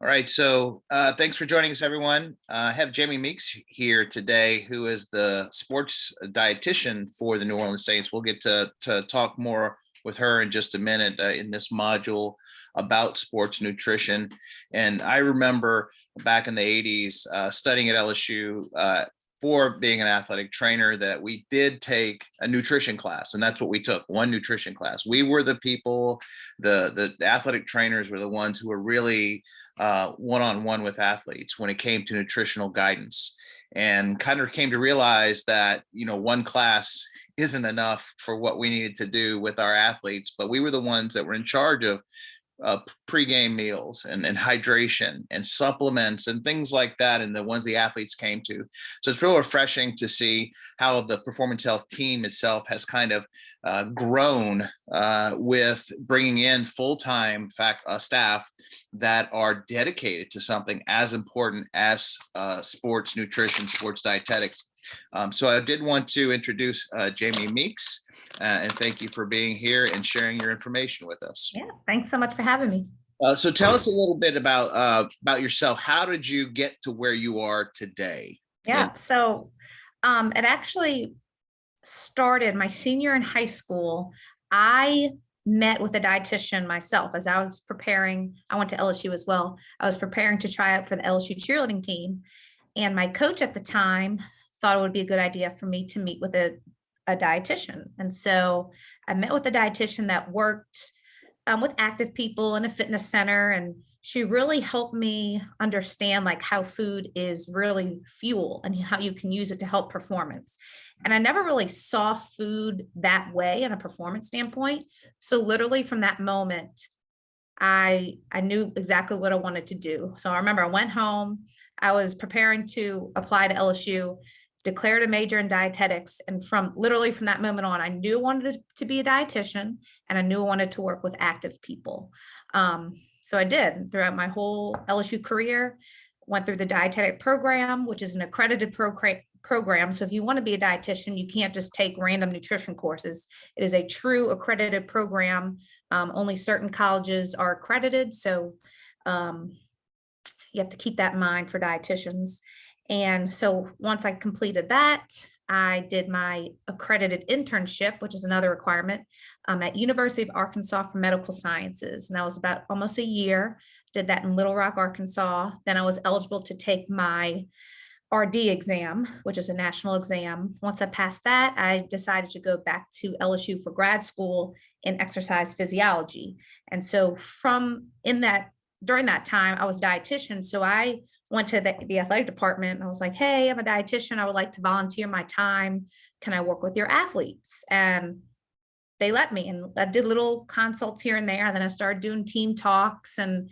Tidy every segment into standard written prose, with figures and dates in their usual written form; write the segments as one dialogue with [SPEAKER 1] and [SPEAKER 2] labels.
[SPEAKER 1] All right, so thanks for joining us, everyone. I have Jaime Meeks here today, who is the sports dietitian for the New Orleans Saints. We'll get to talk more with her in just a minute in this module about sports nutrition. And I remember back in the 80s studying at LSU for being an athletic trainer that we did take a nutrition class, and that's what we took, one nutrition class. We were the people, the athletic trainers were the ones who were really one-on-one with athletes when it came to nutritional guidance, and kind of came to realize that, one class isn't enough for what we needed to do with our athletes, but we were the ones that were in charge of pregame meals and hydration and supplements and things like that, and the ones the athletes came to. So it's real refreshing to see how the performance health team itself has kind of grown with bringing in full-time staff that are dedicated to something as important as sports nutrition, sports dietetics. So I did want to introduce Jaime Meeks, and thank you for being here and sharing your information with us.
[SPEAKER 2] Yeah, thanks so much for having me.
[SPEAKER 1] So tell us a little bit about yourself. How did you get to where you are today?
[SPEAKER 2] Yeah, so it actually started my senior in high school. I met with a dietitian myself as I was preparing. I went to LSU as well. I was preparing to try out for the LSU cheerleading team. And my coach at the time thought it would be a good idea for me to meet with a dietitian. And so I met with a dietitian that worked with active people in a fitness center. And she really helped me understand how food is really fuel and how you can use it to help performance. And I never really saw food that way in a performance standpoint. So literally from that moment, I knew exactly what I wanted to do. So I remember I went home, I was preparing to apply to LSU, declared a major in dietetics. And from that moment on, I knew I wanted to be a dietitian, and I knew I wanted to work with active people. So I did throughout my whole LSU career, went through the dietetic program, which is an accredited program. So if you want to be a dietitian, you can't just take random nutrition courses. It is a true accredited program. Only certain colleges are accredited. So you have to keep that in mind for dietitians. And so once I completed that, I did my accredited internship, which is another requirement, at University of Arkansas for Medical Sciences. And that was about almost a year. Did that in Little Rock, Arkansas. Then I was eligible to take my RD exam, which is a national exam. Once I passed that, I decided to go back to LSU for grad school in exercise physiology. And so during that time, I was a dietitian. So I went to the athletic department and I was like, hey, I'm a dietitian. I would like to volunteer my time. Can I work with your athletes? And they let me, and I did little consults here and there. And then I started doing team talks, and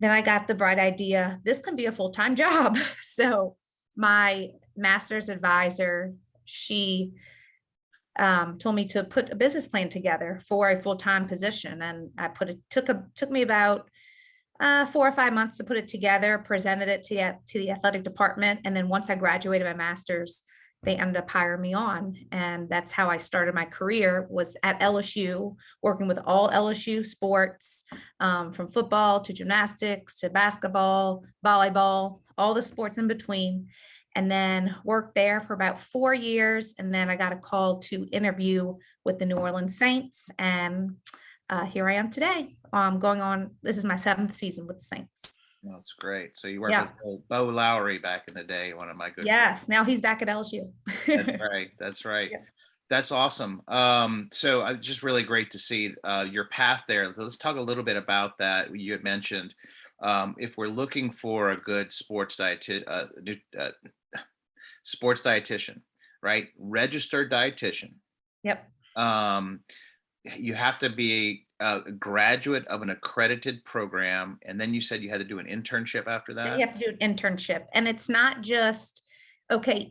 [SPEAKER 2] then I got the bright idea, this can be a full-time job. So my master's advisor, she told me to put a business plan together for a full-time position. And I took me about 4 or 5 months to put it together, presented it to the athletic department. And then once I graduated my master's, they ended up hiring me on. And that's how I started my career, was at LSU, working with all LSU sports, from football to gymnastics to basketball, volleyball, all the sports in between. And then worked there for about 4 years. And then I got a call to interview with the New Orleans Saints. And here I am today. This is my 7th season with the Saints.
[SPEAKER 1] That's great. So you worked with Bo Lowry back in the day, one of my good
[SPEAKER 2] friends. Now he's back at LSU.
[SPEAKER 1] That's right. Yeah. That's awesome. So just really great to see your path there. Let's talk a little bit about that. You had mentioned if we're looking for a good sports dietitian, right? Registered dietitian.
[SPEAKER 2] Yep.
[SPEAKER 1] You have to be a graduate of an accredited program. And then you said you had to do an internship after that?
[SPEAKER 2] You have to do an internship. And it's not just,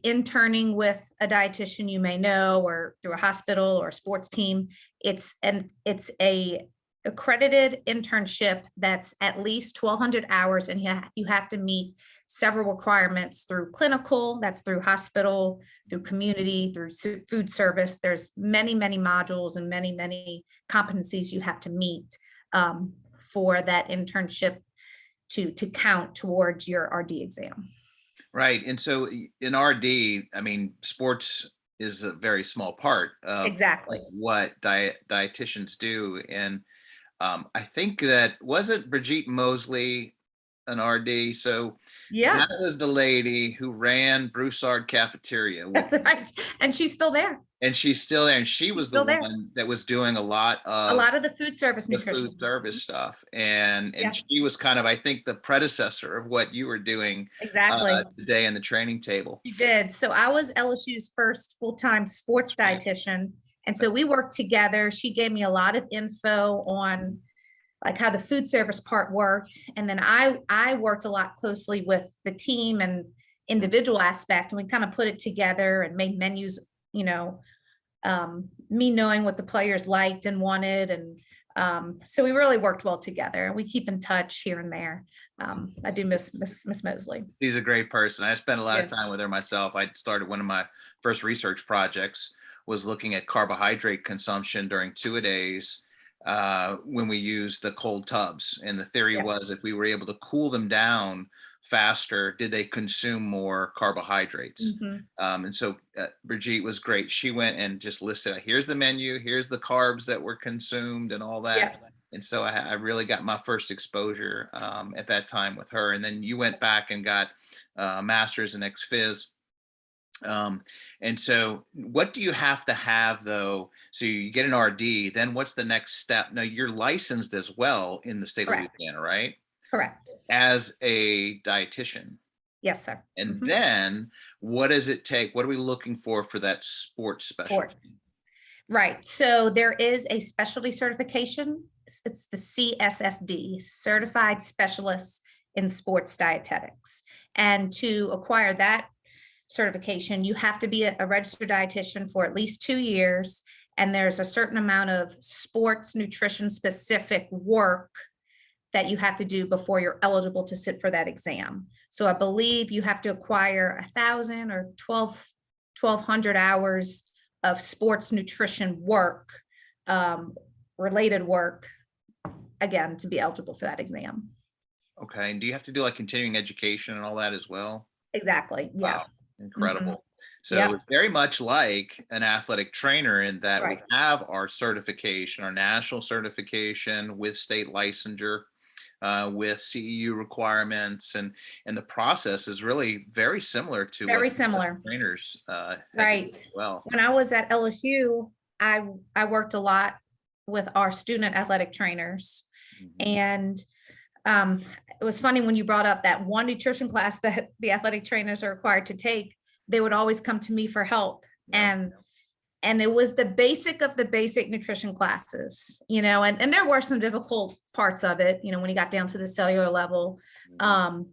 [SPEAKER 2] interning with a dietitian you may know, or through a hospital or a sports team. It's a accredited internship that's at least 1,200 hours. And you have to meet several requirements through clinical, that's through hospital, through community, through food service. There's many, many modules and many, many competencies you have to meet for that internship to count towards your RD exam.
[SPEAKER 1] Right. And so in RD, I mean, sports is a very small part of
[SPEAKER 2] Exactly.
[SPEAKER 1] what dietitians do. And I think that wasn't Brigitte Mosley an RD. So
[SPEAKER 2] Yeah,
[SPEAKER 1] that was the lady who ran Broussard Cafeteria with,
[SPEAKER 2] that's right. And she's still there.
[SPEAKER 1] and she's still there. And she
[SPEAKER 2] She's
[SPEAKER 1] was the
[SPEAKER 2] still there.
[SPEAKER 1] one that was doing a lot
[SPEAKER 2] A
[SPEAKER 1] of
[SPEAKER 2] lot of the food service
[SPEAKER 1] the food
[SPEAKER 2] nutrition.
[SPEAKER 1] service stuff. And
[SPEAKER 2] Yeah.
[SPEAKER 1] she was kind of, I think, the predecessor of what you were doing
[SPEAKER 2] Exactly.
[SPEAKER 1] today in the training table.
[SPEAKER 2] You did. So I was LSU's first full-time sports dietitian. And so we worked together. She gave me a lot of info on like how the food service part worked. And then I worked a lot closely with the team and individual aspect, and we kind of put it together and made menus, you know, me knowing what the players liked and wanted. And so we really worked well together, and we keep in touch here and there. I do miss Mosley.
[SPEAKER 1] She's a great person. I spent a lot
[SPEAKER 2] Yes.
[SPEAKER 1] of time with her myself. I started one of my first research projects was looking at carbohydrate consumption during 2-a-days when we used the cold tubs. And the theory
[SPEAKER 2] Yeah.
[SPEAKER 1] was if we were able to cool them down faster, did they consume more carbohydrates?
[SPEAKER 2] Mhm.
[SPEAKER 1] And so Brigitte was great. She went and just listed, here's the menu, here's the carbs that were consumed and all that.
[SPEAKER 2] Yeah.
[SPEAKER 1] And so I really got my first exposure at that time with her. And then you went back and got a master's in ex-phys. And so what do you have to have though? So you get an RD, then what's the next step? Now you're licensed as well in the state
[SPEAKER 2] Correct.
[SPEAKER 1] of Louisiana, right?
[SPEAKER 2] Correct.
[SPEAKER 1] As a dietitian.
[SPEAKER 2] Yes, sir.
[SPEAKER 1] And
[SPEAKER 2] Mhm.
[SPEAKER 1] then what does it take? What are we looking for that sports specialty?
[SPEAKER 2] Sports. Right. So there is a specialty certification. It's the CSSD, Certified Specialist in Sports Dietetics. And to acquire that certification, you have to be a registered dietitian for at least 2 years. And there's a certain amount of sports nutrition specific work that you have to do before you're eligible to sit for that exam. So I believe you have to acquire 1,000 or 1,200 hours of sports nutrition work, related work, again, to be eligible for that exam.
[SPEAKER 1] Okay. And do you have to do like continuing education and all that as well?
[SPEAKER 2] Exactly. Yeah.
[SPEAKER 1] Wow. Incredible. So
[SPEAKER 2] Yep.
[SPEAKER 1] it's very much like an athletic trainer in that
[SPEAKER 2] Right.
[SPEAKER 1] we have our certification, our national certification with state licensure, with CEU requirements, and the process is really very similar to
[SPEAKER 2] Very
[SPEAKER 1] what
[SPEAKER 2] similar.
[SPEAKER 1] trainers had to do
[SPEAKER 2] Right.
[SPEAKER 1] as well.
[SPEAKER 2] When I was at LSU, I worked a lot with our student athletic trainers.
[SPEAKER 1] Mhm.
[SPEAKER 2] And it was funny when you brought up that one nutrition class that the athletic trainers are required to take. They would always come to me for help.
[SPEAKER 1] Yeah.
[SPEAKER 2] And it was the basic of the basic nutrition classes, you know, and there were some difficult parts of it, you know, when you got down to the cellular level.
[SPEAKER 1] Mhm.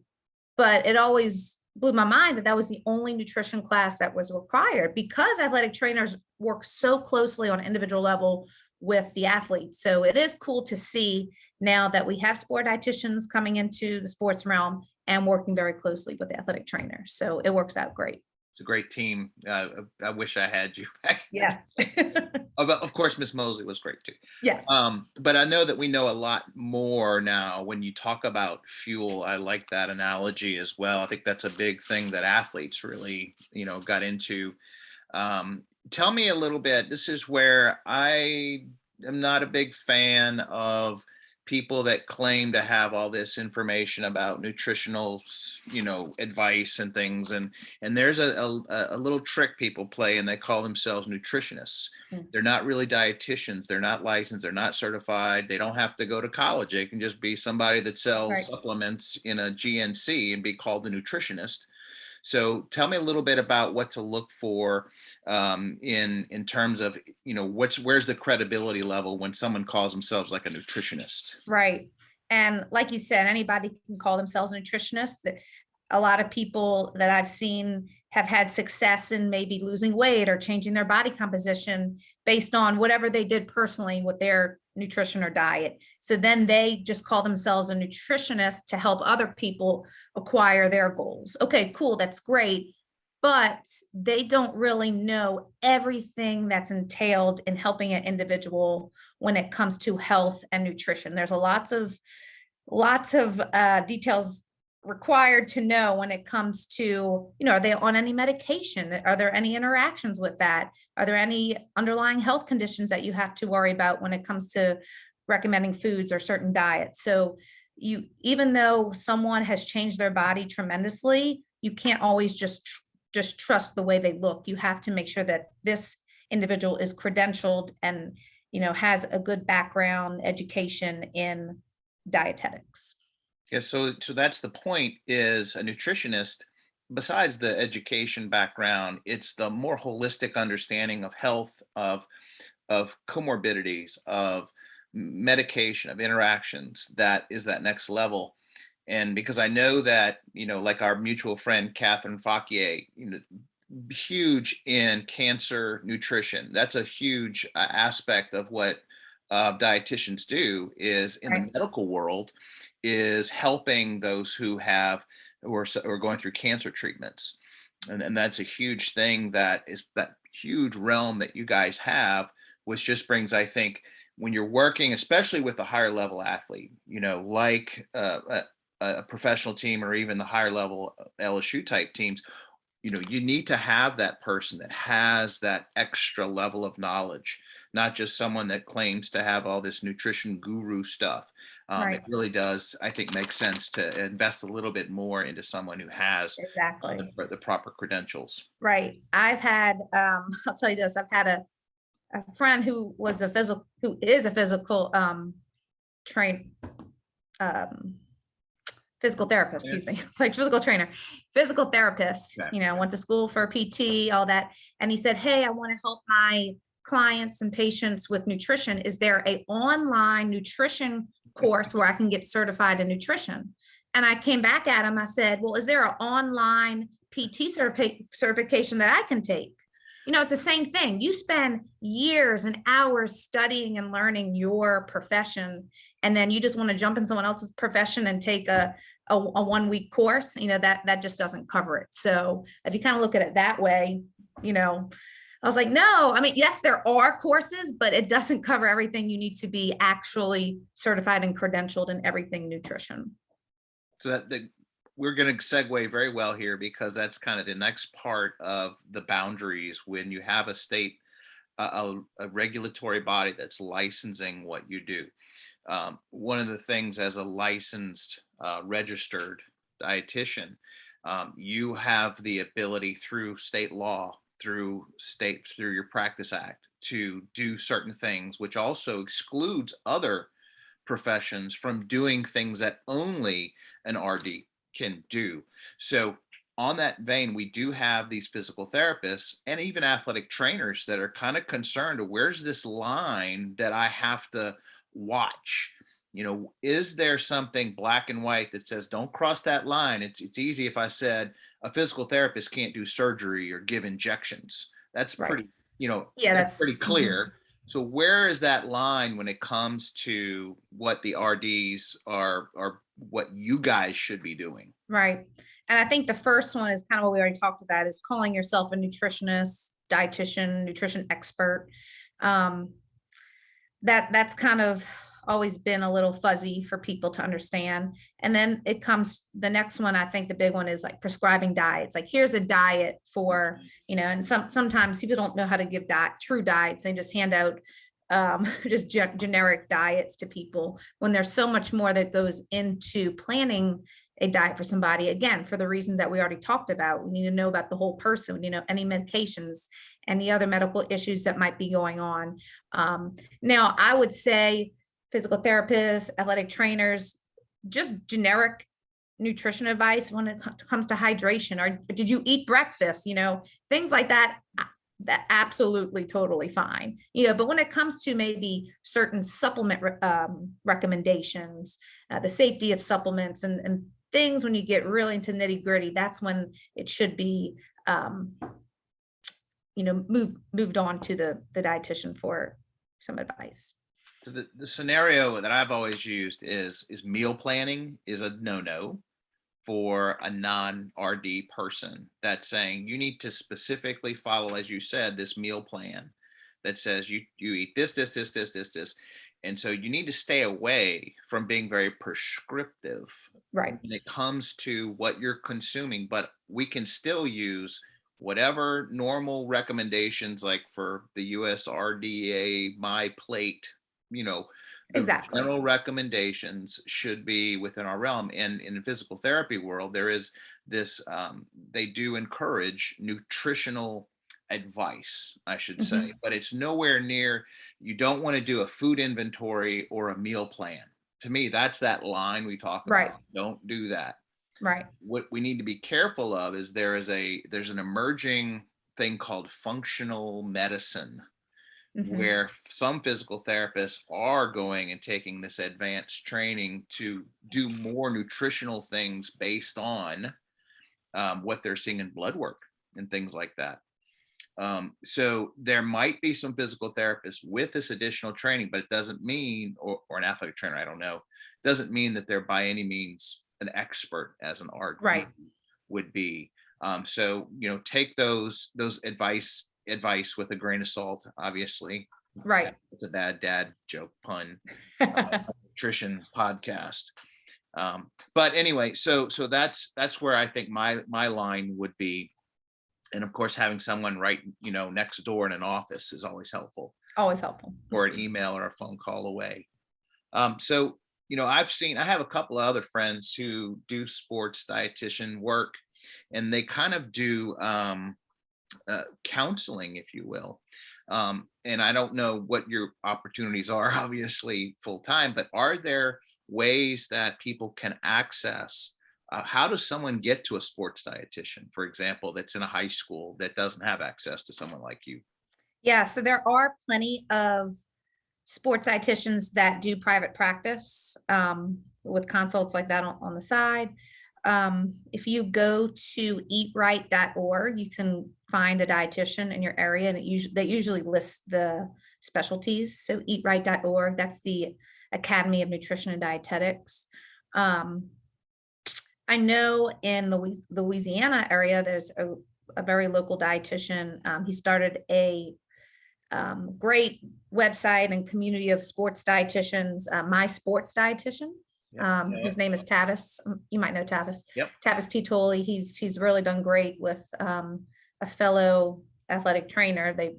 [SPEAKER 2] But it always blew my mind that was the only nutrition class that was required, because athletic trainers work so closely on individual level with the athletes. So it is cool to see now that we have sport dietitians coming into the sports realm and working very closely with the athletic trainers. So it works out great.
[SPEAKER 1] It's a great team. I wish I had you back.
[SPEAKER 2] Yes.
[SPEAKER 1] Of course, Miss Mosley was great too.
[SPEAKER 2] Yes.
[SPEAKER 1] But I know that we know a lot more now when you talk about fuel. I like that analogy as well. I think that's a big thing that athletes really, got into. Tell me a little bit. This is where I am not a big fan of people that claim to have all this information about nutritional, advice and things. And there's a little trick people play, and they call themselves nutritionists.
[SPEAKER 2] Mm.
[SPEAKER 1] They're not really dietitians. They're not licensed. They're not certified. They don't have to go to college. They can just be somebody that sells
[SPEAKER 2] Right.
[SPEAKER 1] supplements in a GNC and be called a nutritionist. So tell me a little bit about what to look for in terms of, where's the credibility level when someone calls themselves like a nutritionist?
[SPEAKER 2] Right. And like you said, anybody can call themselves a nutritionist. A lot of people that I've seen have had success in maybe losing weight or changing their body composition based on whatever they did personally with their nutrition or diet. So then they just call themselves a nutritionist to help other people acquire their goals. Okay, cool. That's great. But they don't really know everything that's entailed in helping an individual when it comes to health and nutrition. There's lots of lots of details required to know when it comes to, are they on any medication? Are there any interactions with that? Are there any underlying health conditions that you have to worry about when it comes to recommending foods or certain diets? So even though someone has changed their body tremendously, you can't always just trust the way they look. You have to make sure that this individual is credentialed and, has a good background education in dietetics.
[SPEAKER 1] Yeah, so that's the point, is a nutritionist, besides the education background, it's the more holistic understanding of health, of comorbidities, of medication, of interactions, that is that next level. And because I know that, like our mutual friend Catherine Fauquier, huge in cancer nutrition. That's a huge aspect of what dietitians do, is in the medical world, is helping those who are going through cancer treatments. And that's a huge thing, that is that huge realm that you guys have, which just brings, I think, when you're working, especially with a higher level athlete, like a professional team, or even the higher level LSU type teams, you need to have that person that has that extra level of knowledge, not just someone that claims to have all this nutrition guru stuff.
[SPEAKER 2] Right.
[SPEAKER 1] It really does, I think, make sense to invest a little bit more into someone who has
[SPEAKER 2] Exactly.
[SPEAKER 1] the proper credentials.
[SPEAKER 2] Right. I've had, I'll tell you this, I've had a friend who is a physical physical therapist, excuse me. It's like physical therapist,
[SPEAKER 1] Okay.
[SPEAKER 2] Went to school for PT, all that. And he said, hey, I want to help my clients and patients with nutrition. Is there an online nutrition course where I can get certified in nutrition? And I came back at him. I said, well, is there an online PT certification that I can take? It's the same thing. You spend years and hours studying and learning your profession, and then you just want to jump in someone else's profession and take a 1-week course, that just doesn't cover it. So if you kind of look at it that way, I was like, no, I mean, yes, there are courses, but it doesn't cover everything. You need to be actually certified and credentialed in everything nutrition.
[SPEAKER 1] So we're going to segue very well here, because that's kind of the next part of the boundaries when you have a state, a regulatory body that's licensing what you do. One of the things, as a licensed, registered dietitian, you have the ability through state law, through your practice act, to do certain things, which also excludes other professions from doing things that only an RD can do. So on that vein, we do have these physical therapists and even athletic trainers that are kind of concerned, where's this line that I have to watch? Is there something black and white that says, don't cross that line? It's easy if I said a physical therapist can't do surgery or give injections. That's pretty, that's pretty clear. So where is that line when it comes to what the RDs are what you guys should be doing?
[SPEAKER 2] Right. And I think the first one is kind of what we already talked about, is calling yourself a nutritionist, dietitian, nutrition expert. That's kind of always been a little fuzzy for people to understand. And then it comes, the next one, I think the big one is like prescribing diets. Like, here's a diet for, and sometimes people don't know how to give true diets. They just hand out just generic diets to people, when there's so much more that goes into planning a diet for somebody. Again, for the reasons that we already talked about, we need to know about the whole person. We need to know any medications, any other medical issues that might be going on. Now, I would say physical therapists, athletic trainers, just generic nutrition advice when it comes to hydration, or did you eat breakfast, things like that. That absolutely totally fine, but when it comes to maybe certain supplement recommendations, the safety of supplements and things, when you get really into nitty gritty, that's when it should be, moved on to the dietitian for some advice.
[SPEAKER 1] So the scenario that I've always used is meal planning is a no-no for a non-RD person. That's saying you need to specifically follow, as you said, this meal plan that says you eat this. And so you need to stay away from being very prescriptive
[SPEAKER 2] Right.
[SPEAKER 1] when it comes to what you're consuming, but we can still use whatever normal recommendations, like for the USRDA, my plate, you know, the
[SPEAKER 2] Exactly.
[SPEAKER 1] general recommendations should be within our realm. And in the physical therapy world, there is this, they do encourage nutritional advice, I should say,
[SPEAKER 2] Mhm.
[SPEAKER 1] but it's nowhere near, you don't want to do a food inventory or a meal plan. To me, that's that line we talk
[SPEAKER 2] Right.
[SPEAKER 1] about. Don't do that.
[SPEAKER 2] Right.
[SPEAKER 1] What we need to be careful of is there's an emerging thing called functional medicine,
[SPEAKER 2] Mhm.
[SPEAKER 1] where some physical therapists are going and taking this advanced training to do more nutritional things based on what they're seeing in blood work and things like that. So there might be some physical therapists with this additional training, but it doesn't mean, or an athletic trainer, I don't know, doesn't mean that they're by any means an expert as an RD
[SPEAKER 2] Right.
[SPEAKER 1] would be. So, take those advice with a grain of salt, obviously.
[SPEAKER 2] Right.
[SPEAKER 1] It's a bad dad joke pun, nutrition podcast. But anyway, so that's where I think my line would be. And of course, having someone right, next door in an office is always helpful,
[SPEAKER 2] Always helpful.
[SPEAKER 1] or an email or a phone call away. So, I have a couple of other friends who do sports dietitian work, and they kind of do counseling, if you will. And I don't know what your opportunities are, obviously full time, but are there ways that people can access? How does someone get to a sports dietitian, for example, that's in a high school that doesn't have access to someone like you?
[SPEAKER 2] Yeah, so there are plenty of sports dietitians that do private practice with consults like that on the side. If you go to eatright.org, you can find a dietitian in your area, and they usually list the specialties. So eatright.org, that's the Academy of Nutrition and Dietetics. I know in the Louisiana area, there's a very local dietitian. He started a great website and community of sports dietitians, My Sports Dietitian.
[SPEAKER 1] Yep.
[SPEAKER 2] His name is Tavis. You might know Tavis.
[SPEAKER 1] Yep.
[SPEAKER 2] Tavis Pitoli. He's really done great with a fellow athletic trainer.
[SPEAKER 1] Like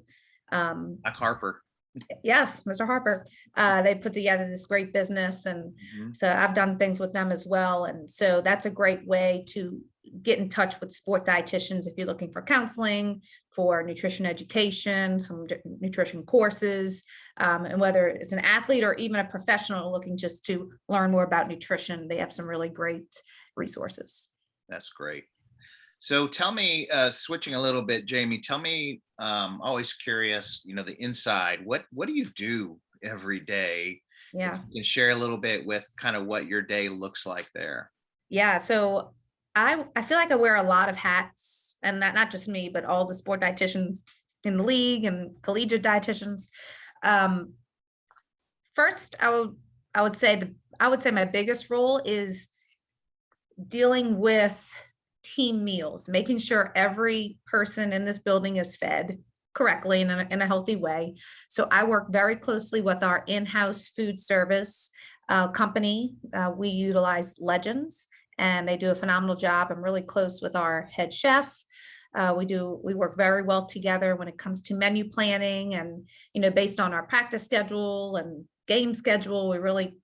[SPEAKER 1] Harper.
[SPEAKER 2] Yes, Mr. Harper. They put together this great business, and so I've done things with them as well. And so that's a great way to get in touch with sport dietitians if you're looking for counseling, for nutrition education, some nutrition courses, and whether it's an athlete or even a professional looking just to learn more about nutrition, they have some really great resources.
[SPEAKER 1] That's great. So tell me, switching a little bit, Jamie, tell me, always curious, the inside, what do you do every day?
[SPEAKER 2] Yeah.
[SPEAKER 1] If you can share a little bit with kind of what your day looks like there.
[SPEAKER 2] Yeah. So I feel like I wear a lot of hats, and that not just me, but all the sport dietitians in the league and collegiate dietitians. First, I would say my biggest role is dealing with team meals, making sure every person in this building is fed correctly in a healthy way. So I work very closely with our in-house food service company. We utilize Legends, and they do a phenomenal job. I'm really close with our head chef. We work very well together when it comes to menu planning, and based on our practice schedule and game schedule, we really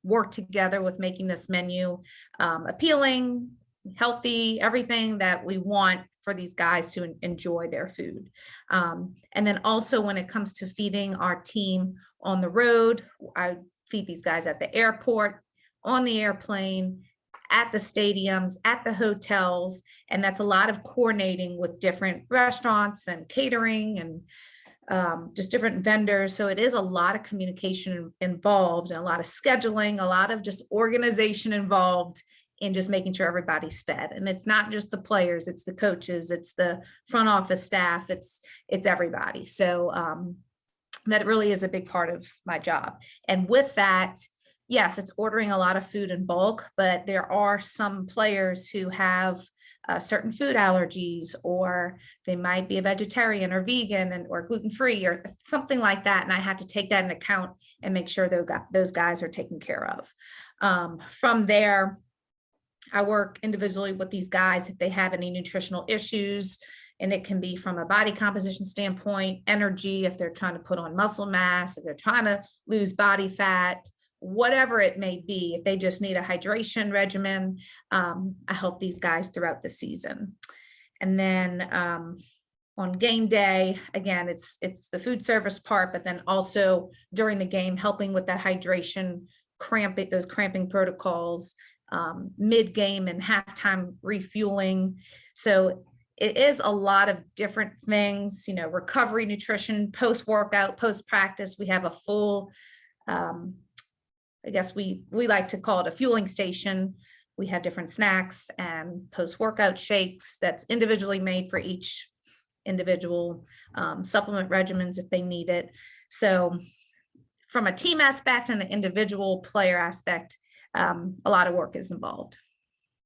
[SPEAKER 2] work together with making this menu appealing, healthy, everything that we want for these guys to enjoy their food. And then also when it comes to feeding our team on the road, I feed these guys at the airport, on the airplane, at the stadiums, at the hotels. And that's a lot of coordinating with different restaurants and catering and just different vendors. So it is a lot of communication involved, and a lot of scheduling, a lot of just organization involved in just making sure everybody's fed. And it's not just the players, it's the coaches, it's the front office staff, it's everybody. So that really is a big part of my job. And with that, yes, it's ordering a lot of food in bulk, but there are some players who have certain food allergies, or they might be a vegetarian or vegan or gluten-free or something like that. And I have to take that into account and make sure those guys are taken care of. From there, I work individually with these guys if they have any nutritional issues, and it can be from a body composition standpoint, energy, if they're trying to put on muscle mass, if they're trying to lose body fat, whatever it may be. If they just need a hydration regimen, I help these guys throughout the season. And then on game day, again, it's the food service part, but then also during the game, helping with that hydration, those cramping protocols, mid-game and halftime refueling. So it is a lot of different things, recovery, nutrition, post-workout, post-practice. We have a full, I guess we like to call it a fueling station. We have different snacks and post-workout shakes that's individually made for each individual, supplement regimens if they need it. So from a team aspect and an individual player aspect, a lot of work is involved.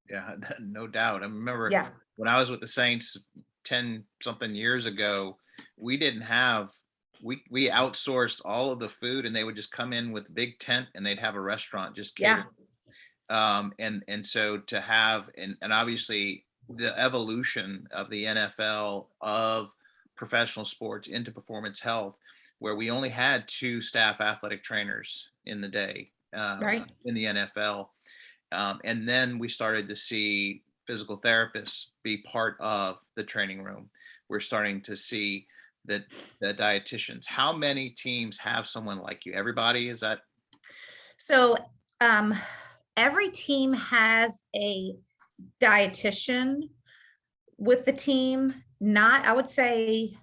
[SPEAKER 1] Yeah, no doubt. I remember
[SPEAKER 2] Yeah.
[SPEAKER 1] when I was with the Saints 10 something years ago, we didn't have, we outsourced all of the food, and they would just come in with a big tent and they'd have a restaurant just catered. And so to have, and obviously the evolution of the NFL, of professional sports into performance health, where we only had 2 staff athletic trainers in the day,
[SPEAKER 2] Right.
[SPEAKER 1] in the NFL. And then we started to see physical therapists be part of the training room. We're starting to see that the dietitians. How many teams have someone like you? Everybody, is that?
[SPEAKER 2] So every team has a dietitian with the team. Not, I would say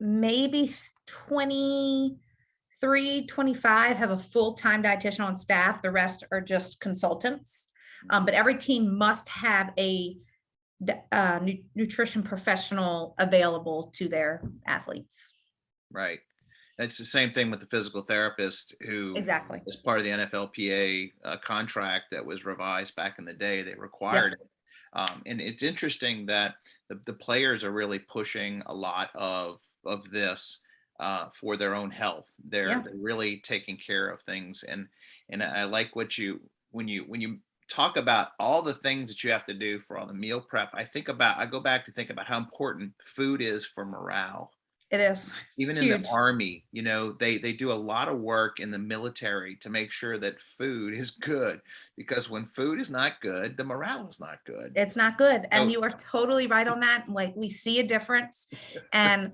[SPEAKER 2] maybe 23, 25 have a full-time dietitian on staff. The rest are just consultants. But every team must have a nutrition professional available to their athletes.
[SPEAKER 1] Right. It's the same thing with the physical therapist who,
[SPEAKER 2] Exactly.
[SPEAKER 1] as part of the NFLPA contract that was revised back in the day, they required it. And it's interesting that the players are really pushing a lot of this for their own health. They're really taking care of things. And I like what when you talk about all the things that you have to do for all the meal prep, I go back to think about how important food is for morale.
[SPEAKER 2] It is.
[SPEAKER 1] Even in the Army, they do a lot of work in the military to make sure that food is good, because when food is not good, the morale is not good.
[SPEAKER 2] It's not good. And you are totally right on that. Like, we see a difference. And,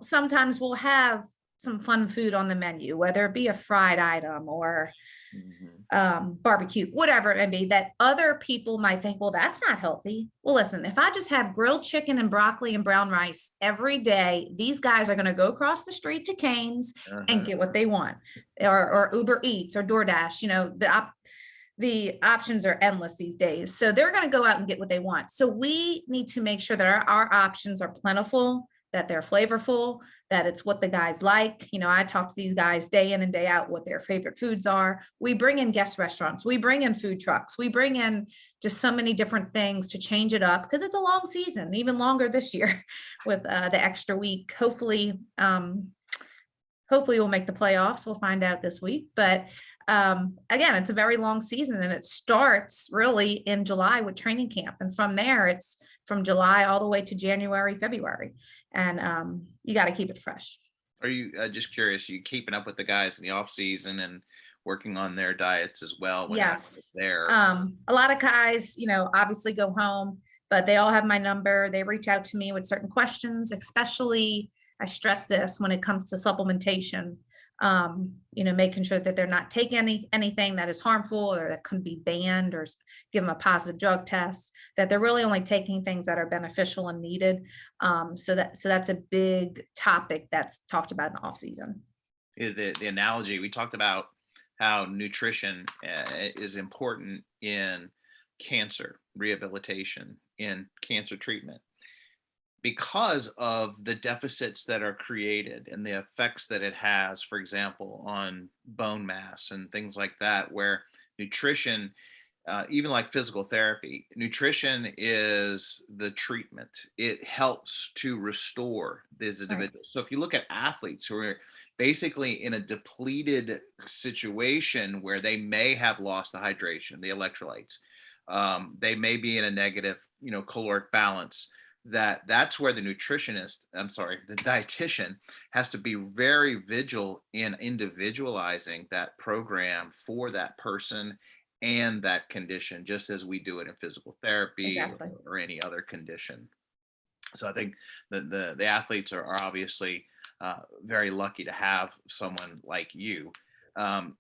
[SPEAKER 2] sometimes we'll have some fun food on the menu, whether it be a fried item or barbecue, whatever it may be, that other people might think, well, that's not healthy. Well, listen, if I just have grilled chicken and broccoli and brown rice every day, these guys are going to go across the street to Cane's and get what they want, or Uber Eats or DoorDash. The options are endless these days. So they're going to go out and get what they want. So we need to make sure that our options are plentiful, that they're flavorful, that it's what the guys like. I talk to these guys day in and day out what their favorite foods are. We bring in guest restaurants. We bring in food trucks. We bring in just so many different things to change it up, because it's a long season, even longer this year with the extra week. Hopefully we'll make the playoffs. We'll find out this week. But again, it's a very long season, and it starts really in July with training camp. And from there, it's from July all the way to January, February. And you got to keep it fresh.
[SPEAKER 1] Are you just curious, are you keeping up with the guys in the off season and working on their diets as well?
[SPEAKER 2] Yes.
[SPEAKER 1] There.
[SPEAKER 2] A lot of guys, obviously go home, but they all have my number. They reach out to me with certain questions, especially, I stress this when it comes to supplementation, making sure that they're not taking anything that is harmful or that could be banned, or give them a positive drug test, that they're really only taking things that are beneficial and needed. So that's a big topic that's talked about in the off season.
[SPEAKER 1] The analogy, we talked about how nutrition is important in cancer rehabilitation, in cancer treatment, because of the deficits that are created and the effects that it has, for example, on bone mass and things like that, where nutrition even like physical therapy, nutrition is the treatment. It helps to restore these
[SPEAKER 2] Right.
[SPEAKER 1] individuals. So if you look at athletes who are basically in a depleted situation where they may have lost the hydration, the electrolytes, they may be in a negative, caloric balance. That's where the nutritionist, I'm sorry, the dietitian has to be very vigilant in individualizing that program for that person and that condition, just as we do it in physical therapy
[SPEAKER 2] Exactly.
[SPEAKER 1] or any other condition. So I think the athletes are obviously very lucky to have someone like you.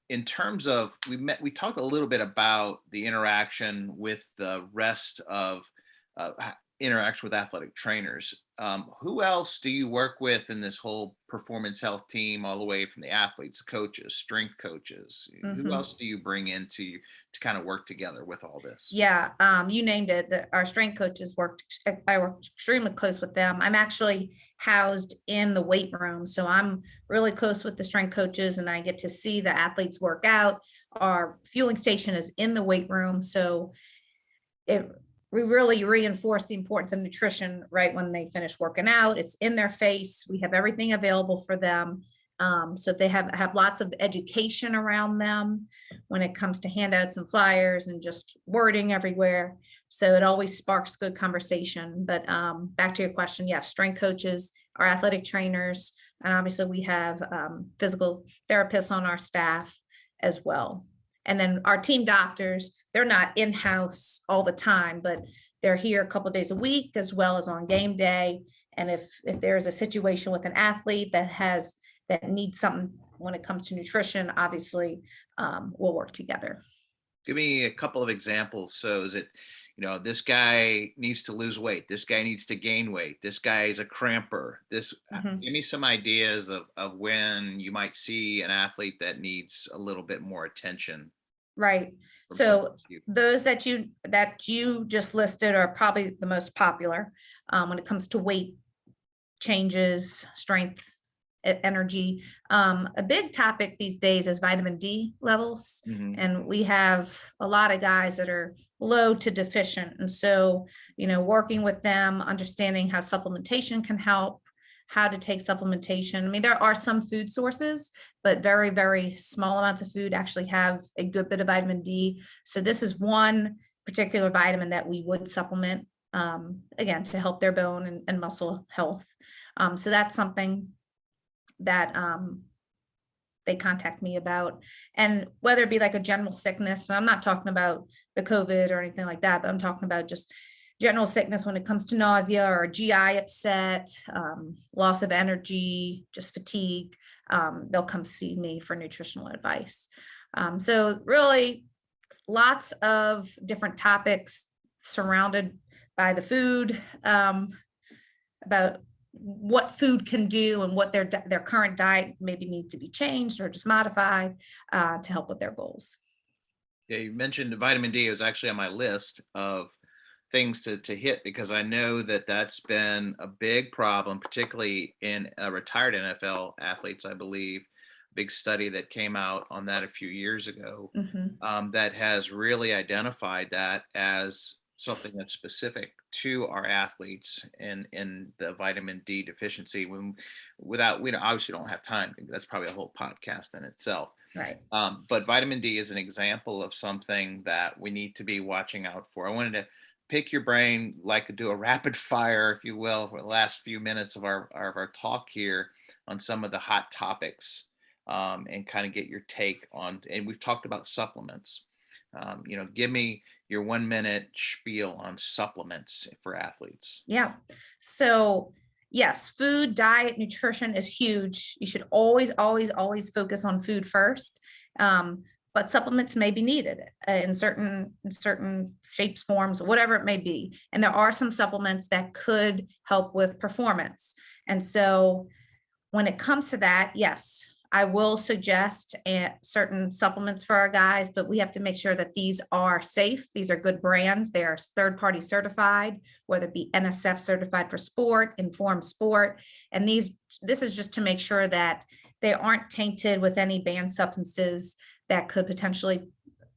[SPEAKER 1] In terms of, we talked a little bit about the interaction with the rest of interaction with athletic trainers. Who else do you work with in this whole performance health team, all the way from the athletes, coaches, strength coaches? Who
[SPEAKER 2] Mhm.
[SPEAKER 1] else do you bring in to kind of work together with all this?
[SPEAKER 2] Yeah, you named it. Our strength coaches I work extremely close with them. I'm actually housed in the weight room, so I'm really close with the strength coaches, and I get to see the athletes work out. Our fueling station is in the weight room, so it we really reinforce the importance of nutrition right when they finish working out. It's in their face. We have everything available for them. So they have lots of education around them when it comes to handouts and flyers and just wording everywhere. So it always sparks good conversation. But back to your question, yes, strength coaches, our athletic trainers, and obviously we have physical therapists on our staff as well. And then our team doctors, they're not in-house all the time, but they're here a couple of days a week as well as on game day. And if there's a situation with an athlete that needs something when it comes to nutrition, obviously we'll work together.
[SPEAKER 1] Give me a couple of examples. So is it, this guy needs to lose weight, this guy needs to gain weight, this guy is a cramper.
[SPEAKER 2] Mhm.
[SPEAKER 1] Give me some ideas of when you might see an athlete that needs a little bit more attention
[SPEAKER 2] Right.
[SPEAKER 1] from someone
[SPEAKER 2] So
[SPEAKER 1] like you.
[SPEAKER 2] those that you just listed are probably the most popular when it comes to weight changes, strength, energy. A big topic these days is vitamin D levels.
[SPEAKER 1] Mhm.
[SPEAKER 2] And we have a lot of guys that are low to deficient. And so, working with them, understanding how supplementation can help, how to take supplementation. I mean, there are some food sources, but very, very small amounts of food actually have a good bit of vitamin D. So this is one particular vitamin that we would supplement, again, to help their bone and muscle health. So that's something that they contact me about. And whether it be like a general sickness, and I'm not talking about the COVID or anything like that, but I'm talking about just general sickness when it comes to nausea or GI upset, loss of energy, just fatigue, they'll come see me for nutritional advice. So really lots of different topics surrounded by the food, about what food can do and what their current diet maybe needs to be changed or just modified to help with their goals.
[SPEAKER 1] Yeah, you mentioned vitamin D. It was actually on my list of things to hit, because I know that that's been a big problem, particularly in retired NFL athletes, I believe. Big study that came out on that a few years ago,
[SPEAKER 2] Mhm.
[SPEAKER 1] that has really identified that as something that's specific to our athletes and the vitamin D deficiency. Without, we obviously don't have time. That's probably a whole podcast in itself.
[SPEAKER 2] Right.
[SPEAKER 1] But vitamin D is an example of something that we need to be watching out for. I wanted to pick your brain, like do a rapid fire, if you will, for the last few minutes of our talk here on some of the hot topics, and kind of get your take on. And we've talked about supplements. Give me your 1 minute spiel on supplements for athletes.
[SPEAKER 2] Yeah. So, yes, food, diet, nutrition is huge. You should always, always, always focus on food first. But supplements may be needed in certain shapes, forms, whatever it may be. And there are some supplements that could help with performance. And so, when it comes to that, yes, I will suggest certain supplements for our guys, but we have to make sure that these are safe. These are good brands. They are third-party certified, whether it be NSF certified for sport, Informed Sport. And this is just to make sure that they aren't tainted with any banned substances that could potentially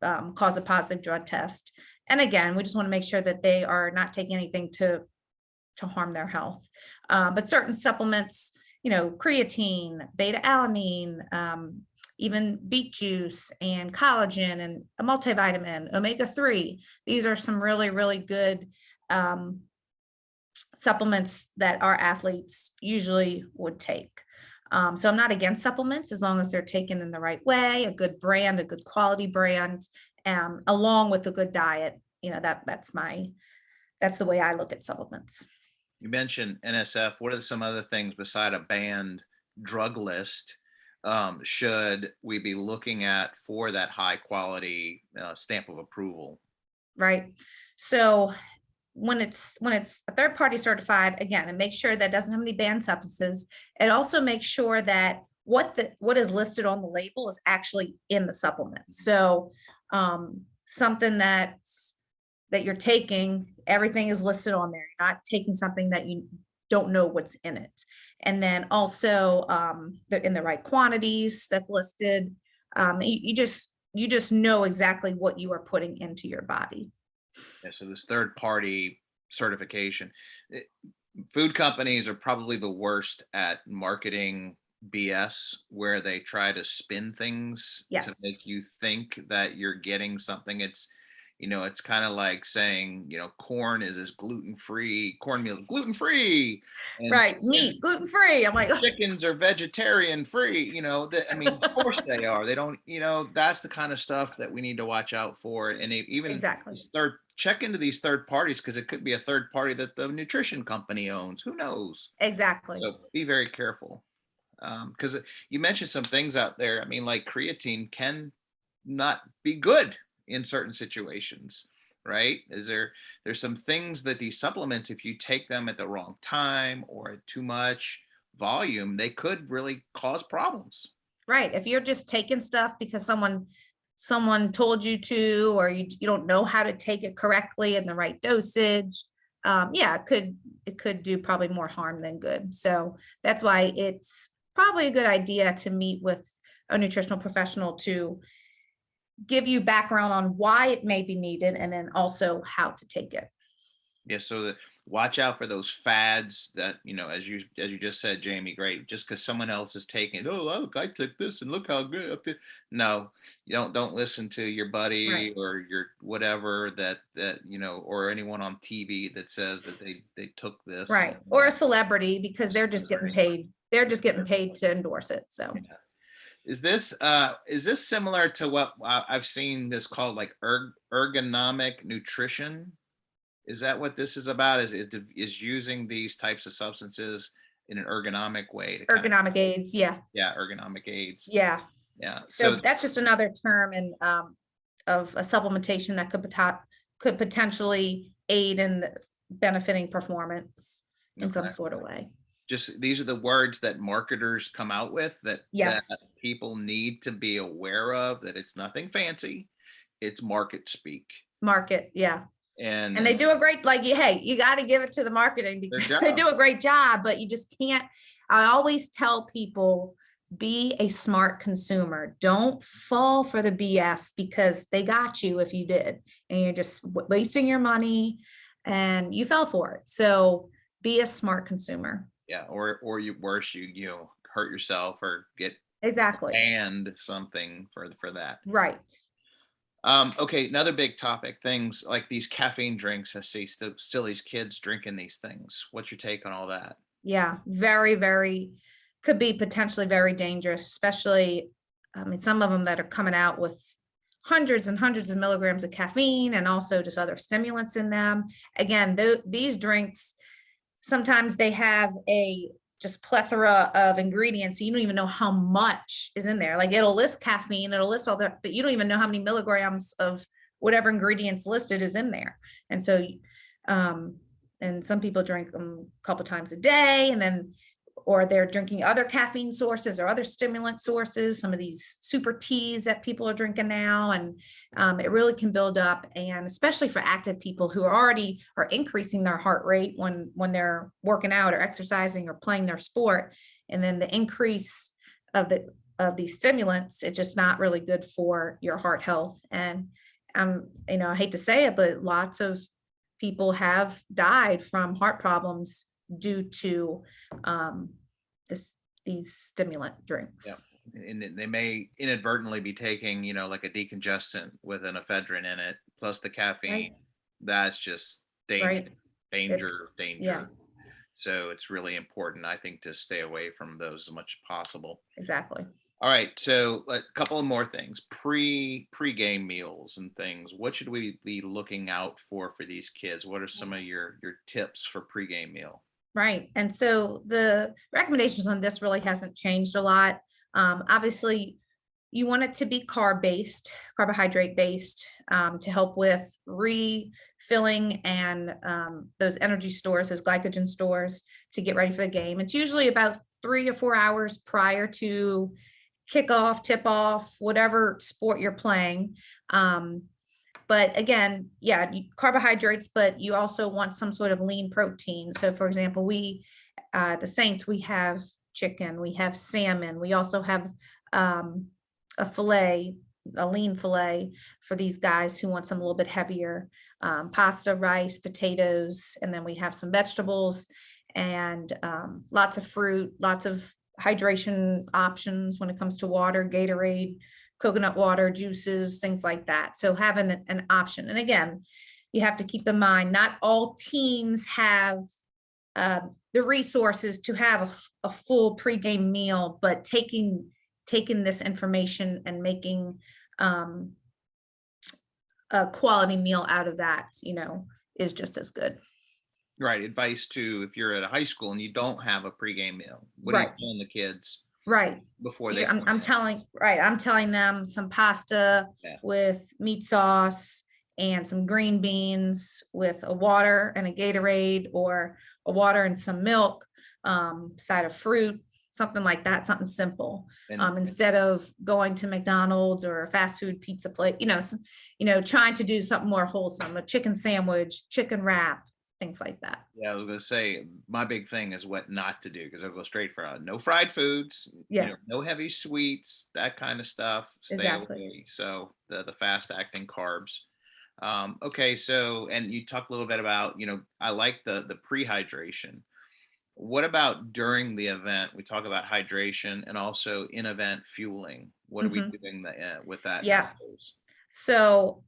[SPEAKER 2] cause a positive drug test. And again, we just want to make sure that they are not taking anything to harm their health. But certain supplements, creatine, beta alanine, even beet juice and collagen and a multivitamin, omega-3. These are some really, really good supplements that our athletes usually would take. So I'm not against supplements as long as they're taken in the right way, a good brand, a good quality brand, along with a good diet. That's the way I look at supplements.
[SPEAKER 1] You mentioned NSF. What are some other things beside a banned drug list should we be looking at for that high quality stamp of approval?
[SPEAKER 2] Right. So when it's a third party certified, again, and make sure that doesn't have any banned substances. It also makes sure that what is listed on the label is actually in the supplement. So something that you're taking, everything is listed on there. You're not taking something that you don't know what's in it. And then also in the right quantities that's listed. You just know exactly what you are putting into your body.
[SPEAKER 1] Yeah, so this third party certification, food companies are probably the worst at marketing BS, where they try to spin things to make you think that you're getting something. It's kind of like saying, corn is gluten-free, cornmeal gluten-free, and
[SPEAKER 2] right, meat gluten-free. I'm like,
[SPEAKER 1] chickens are vegetarian free. Of course they are. They don't. That's the kind of stuff that we need to watch out for. And even
[SPEAKER 2] exactly.
[SPEAKER 1] check into these third parties, because it could be a third party that the nutrition company owns. Who knows?
[SPEAKER 2] Exactly.
[SPEAKER 1] So be very careful, because you mentioned some things out there. Like creatine can not be good in certain situations, right? There's some things that these supplements, if you take them at the wrong time or at too much volume, they could really cause problems. Right.
[SPEAKER 2] If you're just taking stuff because someone told you to, or you don't know how to take it correctly in the right dosage, it could do probably more harm than good. So that's why it's probably a good idea to meet with a nutritional professional to give you background on why it may be needed and then also how to take it.
[SPEAKER 1] Yeah, so watch out for those fads that, as you just said, Jamie, great. Just because someone else is taking it, oh, look, I took this and look how good. No, you don't listen to your buddy, right, or your whatever that or anyone on TV that says that they took this,
[SPEAKER 2] right, or a celebrity, because they're just getting paid. They're just getting paid to endorse it. So.
[SPEAKER 1] Yeah. Is this similar to what I've seen this called, like ergonomic nutrition? Is that what this is about? Is using these types of substances in an ergonomic way?
[SPEAKER 2] Ergonomic aids, yeah.
[SPEAKER 1] Yeah, ergonomic aids.
[SPEAKER 2] Yeah.
[SPEAKER 1] Yeah.
[SPEAKER 2] So that's just another term of a supplementation that could potentially aid in benefiting performance in some sort of way.
[SPEAKER 1] Just these are the words that marketers come out with that people need to be aware of, that it's nothing fancy. It's market speak.
[SPEAKER 2] Market, yeah.
[SPEAKER 1] And
[SPEAKER 2] they do a great, hey, you got to give it to the marketing, because they do a great job, but you just can't. I always tell people, be a smart consumer. Don't fall for the BS, because they got you if you did, and you're just wasting your money and you fell for it. So be a smart consumer.
[SPEAKER 1] Yeah, or you hurt yourself or get banned something for that.
[SPEAKER 2] Right.
[SPEAKER 1] Okay, another big topic, things like these caffeine drinks. I see still these kids drinking these things. What's your take on all that?
[SPEAKER 2] Yeah, very, very, could be potentially very dangerous, especially, some of them that are coming out with hundreds and hundreds of milligrams of caffeine and also just other stimulants in them. Again, these drinks, sometimes they have a just plethora of ingredients. So you don't even know how much is in there. Like, it'll list caffeine, it'll list all that, but you don't even know how many milligrams of whatever ingredients listed is in there. And so, and some people drink them a couple times a day, and then, or they're drinking other caffeine sources or other stimulant sources, some of these super teas that people are drinking now. And it really can build up, and especially for active people who are increasing their heart rate when they're working out or exercising or playing their sport. And then the increase of these stimulants, it's just not really good for your heart health. And I hate to say it, but lots of people have died from heart problems due to these stimulant drinks.
[SPEAKER 1] Yeah. And they may inadvertently be taking, like a decongestant with an ephedrine in it, plus the caffeine.
[SPEAKER 2] Right.
[SPEAKER 1] That's just danger,
[SPEAKER 2] Right.
[SPEAKER 1] danger.
[SPEAKER 2] Yeah,
[SPEAKER 1] So it's really important, I think, to stay away from those as much as possible.
[SPEAKER 2] exactly.
[SPEAKER 1] All right. So a couple of more things, pre-game meals and things. What should we be looking out for these kids? What are some of your tips for pre-game meal?
[SPEAKER 2] Right. And so the recommendations on this really hasn't changed a lot. Obviously, you want it to be carbohydrate based, to help with refilling and those energy stores, those glycogen stores, to get ready for the game. It's usually about 3 or 4 hours prior to kickoff, tip off, whatever sport you're playing. But again, yeah, carbohydrates, but you also want some sort of lean protein. So for example, the Saints, we have chicken, we have salmon, we also have a fillet, a lean fillet for these guys who want some a little bit heavier, pasta, rice, potatoes, and then we have some vegetables and lots of fruit, lots of hydration options when it comes to water, Gatorade, coconut water, juices, things like that. So having an option. And again, you have to keep in mind, not all teams have the resources to have a full pregame meal, but taking this information and making a quality meal out of that, is just as good.
[SPEAKER 1] Right. Advice to, if you're at a high school and you don't have a pregame meal, what are you telling the kids?
[SPEAKER 2] Right.
[SPEAKER 1] Before they
[SPEAKER 2] I'm telling them some pasta with meat sauce and some green beans with a water and a Gatorade, or a water and some milk, side of fruit, something like that, something simple. Instead of going to McDonald's or a fast food pizza place, trying to do something more wholesome, a chicken sandwich, chicken wrap, things like that.
[SPEAKER 1] Yeah, I was gonna say my big thing is what not to do, because I'll go straight for no fried foods, no heavy sweets, that kind of stuff. Stay away. So the fast acting carbs. Okay, so and you talked a little bit about, I like the pre-hydration. What about during the event? We talk about hydration and also in event fueling. What are we doing with that?
[SPEAKER 2] Yeah. So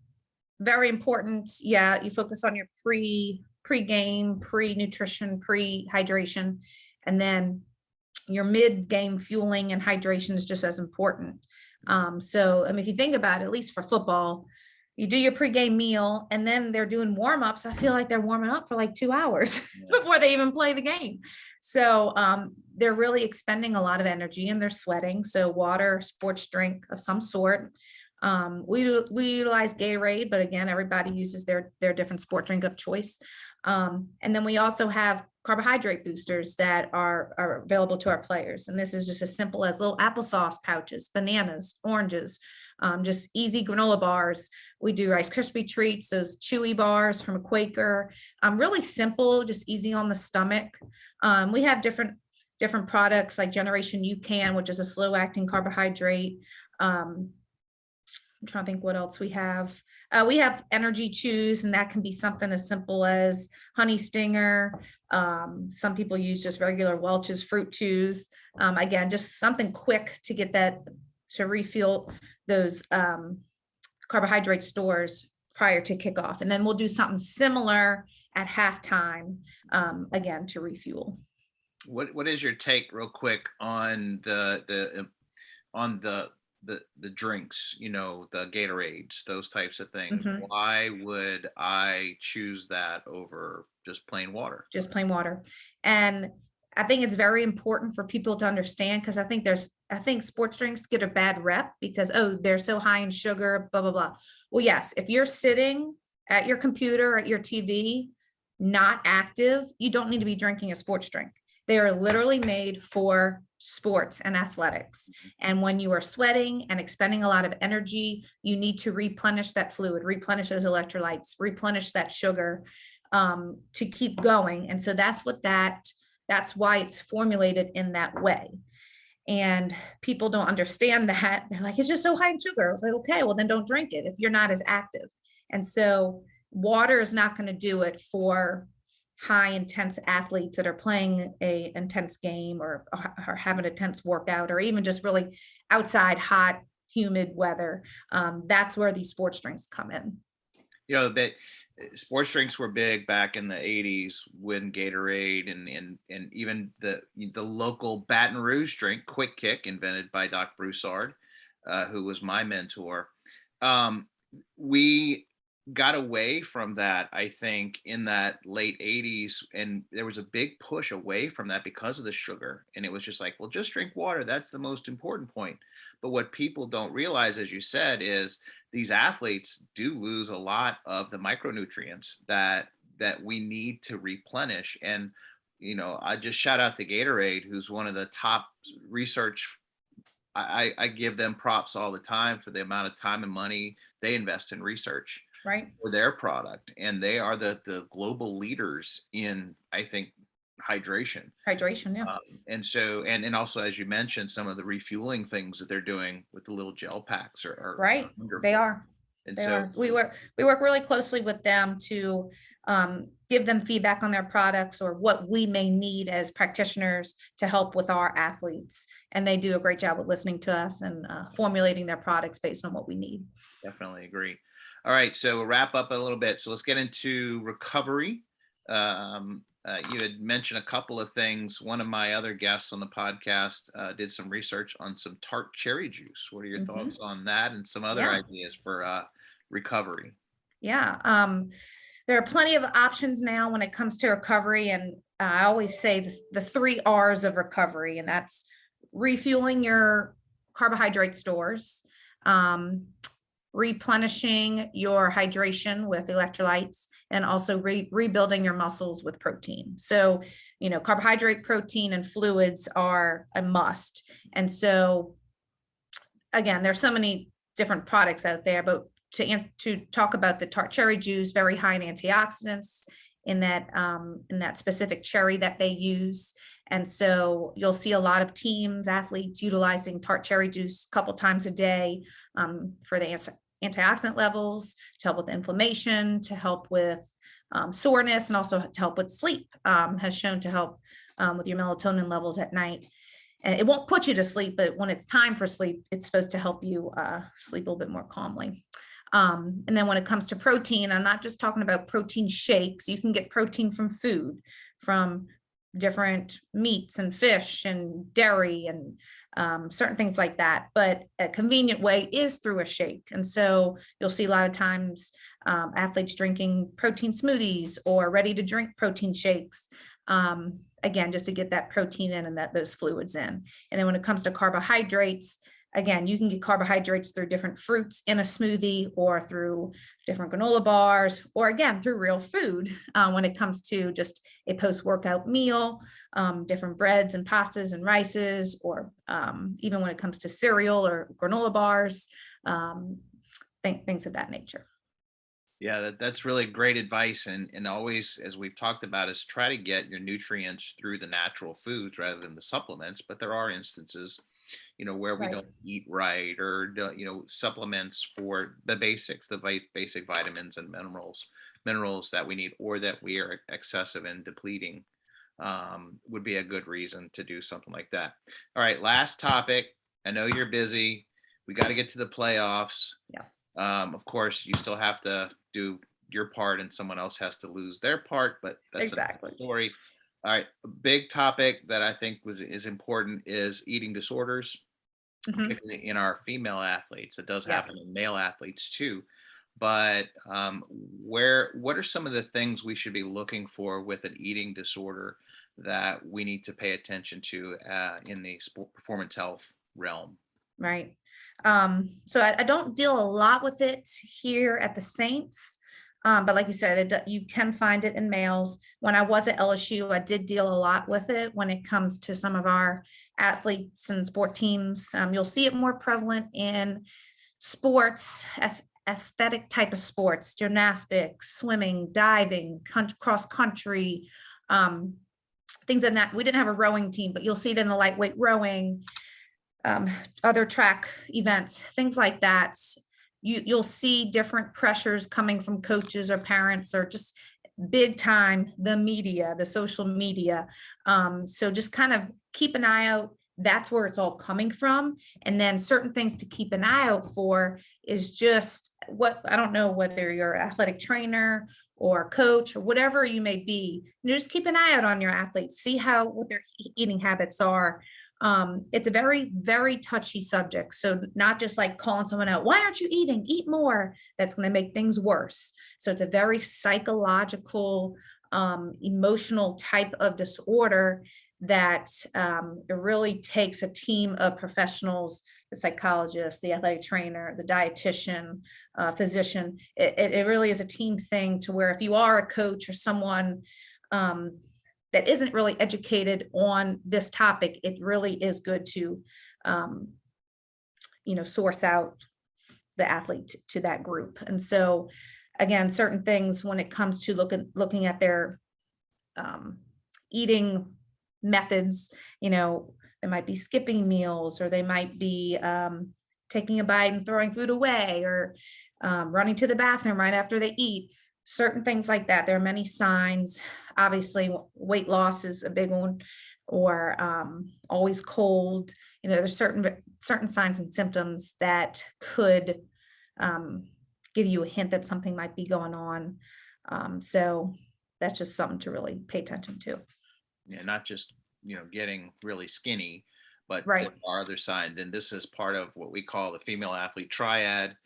[SPEAKER 2] very important. Yeah, you focus on your pre-game, pre-nutrition, pre-hydration, and then your mid-game fueling and hydration is just as important. So, if you think about it, at least for football, you do your pre-game meal and then they're doing warm-ups. I feel like they're warming up for like 2 hours before they even play the game. So they're really expending a lot of energy and they're sweating. So water, sports drink of some sort. We utilize Gatorade, but again, everybody uses their different sport drink of choice. And then we also have carbohydrate boosters that are available to our players. And this is just as simple as little applesauce pouches, bananas, oranges, just easy granola bars. We do Rice Krispie treats, those chewy bars from a Quaker. Really simple, just easy on the stomach. We have different products like Generation UCAN, which is a slow acting carbohydrate. I'm trying to think what else we have. We have energy chews, and that can be something as simple as Honey Stinger. Some people use just regular Welch's fruit chews. Again, just something quick to get that, to refuel those carbohydrate stores prior to kickoff. And then we'll do something similar at halftime, again, to refuel.
[SPEAKER 1] What is your take, real quick, on the drinks, the Gatorades, those types of things? Why would I choose that over just plain water?
[SPEAKER 2] Just plain water. And I think it's very important for people to understand, because I think sports drinks get a bad rep because, they're so high in sugar, blah, blah, blah. Well, yes, if you're sitting at your computer, at your TV, not active, you don't need to be drinking a sports drink. They are literally made for sports and athletics. And when you are sweating and expending a lot of energy, you need to replenish that fluid, replenish those electrolytes, replenish that sugar, to keep going. And so that's why it's formulated in that way. And people don't understand that. They're like, it's just so high in sugar. I was like, okay, well then don't drink it if you're not as active. And so water is not going to do it for high intense athletes that are playing a intense game or have an intense workout, or even just really outside hot, humid weather. That's where these sports drinks come in.
[SPEAKER 1] You know, sports drinks were big back in the 80s when Gatorade and even the local Baton Rouge drink, Quick Kick, invented by Doc Broussard, who was my mentor. We got away from that, I think, in that late 80s, and there was a big push away from that because of the sugar. And it was just like, well, just drink water. That's the most important point. But what people don't realize, as you said, is these athletes do lose a lot of the micronutrients that we need to replenish. And, you know, I just shout out to Gatorade, who's one of the top research. I give them props all the time for the amount of time and money they invest in research for their product. And they are the global leaders in, I think, hydration.
[SPEAKER 2] Yeah.
[SPEAKER 1] And so, and also, as you mentioned, some of the refueling things that they're doing with the little gel packs are
[SPEAKER 2] right.
[SPEAKER 1] wonderful.
[SPEAKER 2] They are.
[SPEAKER 1] And
[SPEAKER 2] they
[SPEAKER 1] so
[SPEAKER 2] are. We work really closely with them to give them feedback on their products or what we may need as practitioners to help with our athletes. And they do a great job of listening to us and formulating their products based on what we need.
[SPEAKER 1] Definitely agree. All right, so we'll wrap up a little bit. So let's get into recovery. You had mentioned a couple of things. One of my other guests on the podcast did some research on some tart cherry juice. What are your thoughts on that and some other ideas for recovery?
[SPEAKER 2] Yeah, there are plenty of options now when it comes to recovery. And I always say the 3 R's of recovery, and that's refueling your carbohydrate stores, replenishing your hydration with electrolytes, and also rebuilding your muscles with protein. So, you know, carbohydrate, protein, and fluids are a must. And so, again, there's so many different products out there, but to talk about the tart cherry juice, very high in antioxidants in that specific cherry that they use. And so you'll see a lot of teams, athletes utilizing tart cherry juice a couple times a day for the antioxidant levels, to help with inflammation, to help with soreness, and also to help with sleep, has shown to help with your melatonin levels at night. And it won't put you to sleep, but when it's time for sleep, it's supposed to help you sleep a little bit more calmly. And then when it comes to protein, I'm not just talking about protein shakes. You can get protein from food, from different meats and fish and dairy and certain things like that. But a convenient way is through a shake. And so you'll see a lot of times athletes drinking protein smoothies or ready to drink protein shakes. Again, just to get that protein in and those fluids in. And then when it comes to carbohydrates, again, you can get carbohydrates through different fruits in a smoothie or through different granola bars, or again, through real food when it comes to just a post-workout meal, different breads and pastas and rices, or even when it comes to cereal or granola bars, things of that nature.
[SPEAKER 1] Yeah, that's really great advice. And always, as we've talked about, is try to get your nutrients through the natural foods rather than the supplements. But there are instances, you know, where we don't eat right, or, you know, supplements for the basics, the basic vitamins and minerals that we need, or that we are excessive in depleting, would be a good reason to do something like that. All right, last topic. I know you're busy. We got to get to the playoffs.
[SPEAKER 2] Yeah.
[SPEAKER 1] Of course, you still have to do your part and someone else has to lose their part, but that's
[SPEAKER 2] exactly
[SPEAKER 1] a story. All right, a big topic that I think is important is eating disorders, particularly in our female athletes. It does happen in male athletes too. But what are some of the things we should be looking for with an eating disorder that we need to pay attention to in the performance health realm?
[SPEAKER 2] Right. So I don't deal a lot with it here at the Saints. But like you said, you can find it in males. When I was at LSU, I did deal a lot with it when it comes to some of our athletes and sport teams. You'll see it more prevalent in sports, aesthetic type of sports, gymnastics, swimming, diving, cross country, things in that. We didn't have a rowing team, but you'll see it in the lightweight rowing. other track events, things like that. You'll see different pressures coming from coaches or parents or just big time the media, the social media. So just kind of keep an eye out. That's where it's all coming from. And then certain things to keep an eye out for is just what, I don't know whether you're an athletic trainer or coach or whatever you may be, just keep an eye out on your athletes, see what their eating habits are. It's a very, very touchy subject. So not just like calling someone out, why aren't you eating? Eat more. That's going to make things worse. So it's a very psychological, emotional type of disorder that it really takes a team of professionals, the psychologist, the athletic trainer, the dietitian, physician. It really is a team thing to where if you are a coach or someone that isn't really educated on this topic, it really is good to, source out the athlete to that group. And so, again, certain things when it comes to looking at their eating methods, they might be skipping meals, or they might be taking a bite and throwing food away, or running to the bathroom right after they eat. Certain things like that. There are many signs. Obviously, weight loss is a big one, or always cold. There's certain signs and symptoms that could give you a hint that something might be going on. So that's just something to really pay attention to.
[SPEAKER 1] Yeah, not just getting really skinny, but
[SPEAKER 2] Right.
[SPEAKER 1] there are other signs, and this is part of what we call the female athlete triad,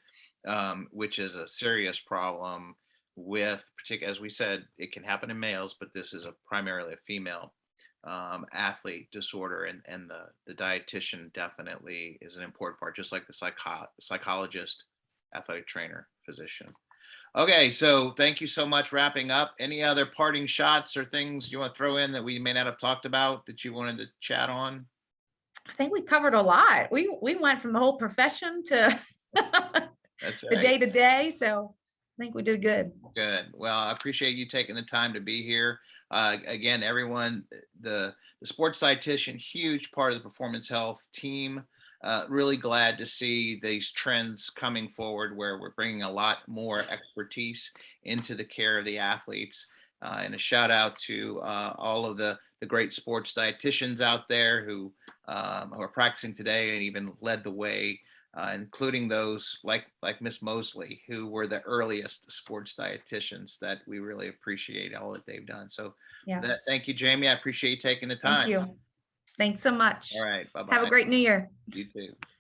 [SPEAKER 1] which is a serious problem with, particular, as we said, it can happen in males, but this is primarily a female athlete disorder, and the dietitian definitely is an important part, just like the psychologist, athletic trainer, physician. Okay, so thank you so much. Wrapping up, any other parting shots or things you want to throw in that we may not have talked about that you wanted to chat on?
[SPEAKER 2] I think we covered a lot. We went from the whole profession to
[SPEAKER 1] That's
[SPEAKER 2] the
[SPEAKER 1] right.
[SPEAKER 2] day to day. So I think we did good.
[SPEAKER 1] Good. Well, I appreciate you taking the time to be here. Again, everyone, the sports dietitian, huge part of the performance health team. Really glad to see these trends coming forward where we're bringing a lot more expertise into the care of the athletes. And a shout out to all of the great sports dietitians out there who are practicing today and even led the way, including those like Miss Mosley, who were the earliest sports dietitians that we really appreciate all that they've done. So
[SPEAKER 2] Yeah.
[SPEAKER 1] thank you, Jamie. I appreciate you taking the time.
[SPEAKER 2] Thank you. Thanks so much.
[SPEAKER 1] All right. Bye-bye.
[SPEAKER 2] Have a great new year.
[SPEAKER 1] You too.